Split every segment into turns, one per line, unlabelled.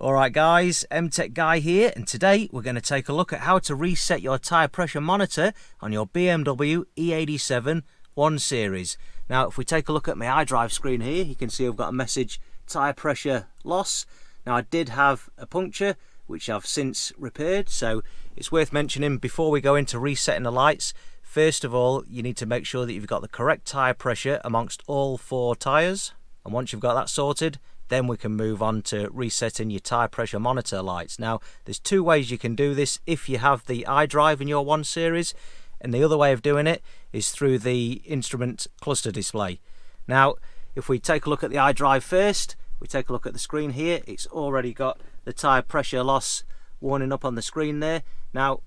Alright guys, MTech Guy here, and today we're going to take a look at how to reset your tyre pressure monitor on your BMW E87 1 Series. Now if we take a look at my iDrive screen here, you can see I've got a message, tyre pressure loss. Now I did have a puncture which I've since repaired, so it's worth mentioning before we go into resetting the lights. First of all, you need to make sure that you've got the correct tyre pressure amongst all 4 tyres, and once you've got that sorted, then we can move on to resetting your tyre pressure monitor lights. Now, there's 2 ways you can do this if you have the iDrive in your 1 Series, and the other way of doing it is through the instrument cluster display. Now, if we take a look at the iDrive first, we take a look at the screen here, it's already got the tyre pressure loss warning up on the screen there. Now,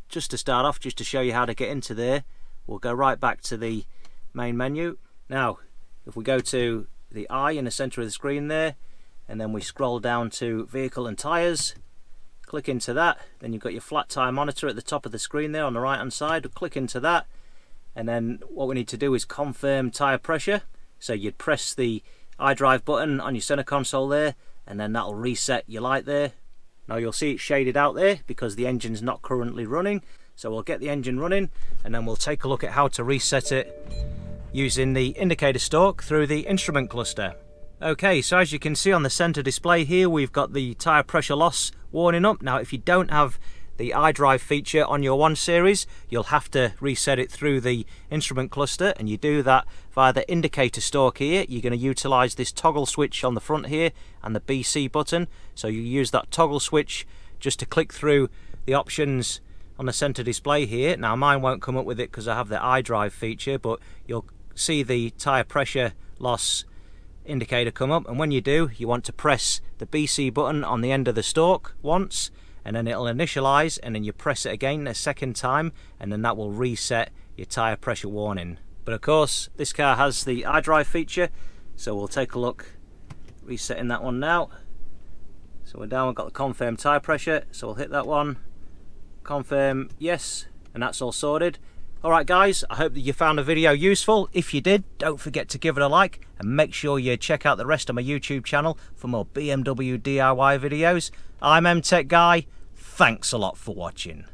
just to start off, just to show you how to get into there, we'll go right back to the main menu. Now, if we go to the eye in the center of the screen there, and then we scroll down to vehicle and tires, click into that, then you've got your flat tire monitor at the top of the screen there on the right hand side. We'll click into that, and then what we need to do is confirm tire pressure. So you'd press the iDrive button on your center console there, and then that'll reset your light there. Now you'll see it's shaded out there because the engine's not currently running, so we'll get the engine running and then we'll take a look at how to reset it using the indicator stalk through the instrument cluster. Okay, so as you can see on the center display here, we've got the tyre pressure loss warning up. Now if you don't have the iDrive feature on your 1 Series, you'll have to reset it through the instrument cluster, and you do that via the indicator stalk here. You're going to utilize this toggle switch on the front here and the BC button. So you use that toggle switch just to click through the options on the center display here. Now mine won't come up with it because I have the iDrive feature, but you'll see the tyre pressure loss indicator come up, and when you do, you want to press the BC button on the end of the stalk once, and then it'll initialize, and then you press it again a second time, and then that will reset your tyre pressure warning. But of course this car has the iDrive feature, so we'll take a look resetting that one now. So we're down, we've got the confirm tyre pressure, so we'll hit that one, confirm yes, and that's all sorted. Alright guys, I hope that you found the video useful. If you did, don't forget to give it a like, and make sure you check out the rest of my YouTube channel for more BMW DIY videos. I'm MTech Guy, thanks a lot for watching.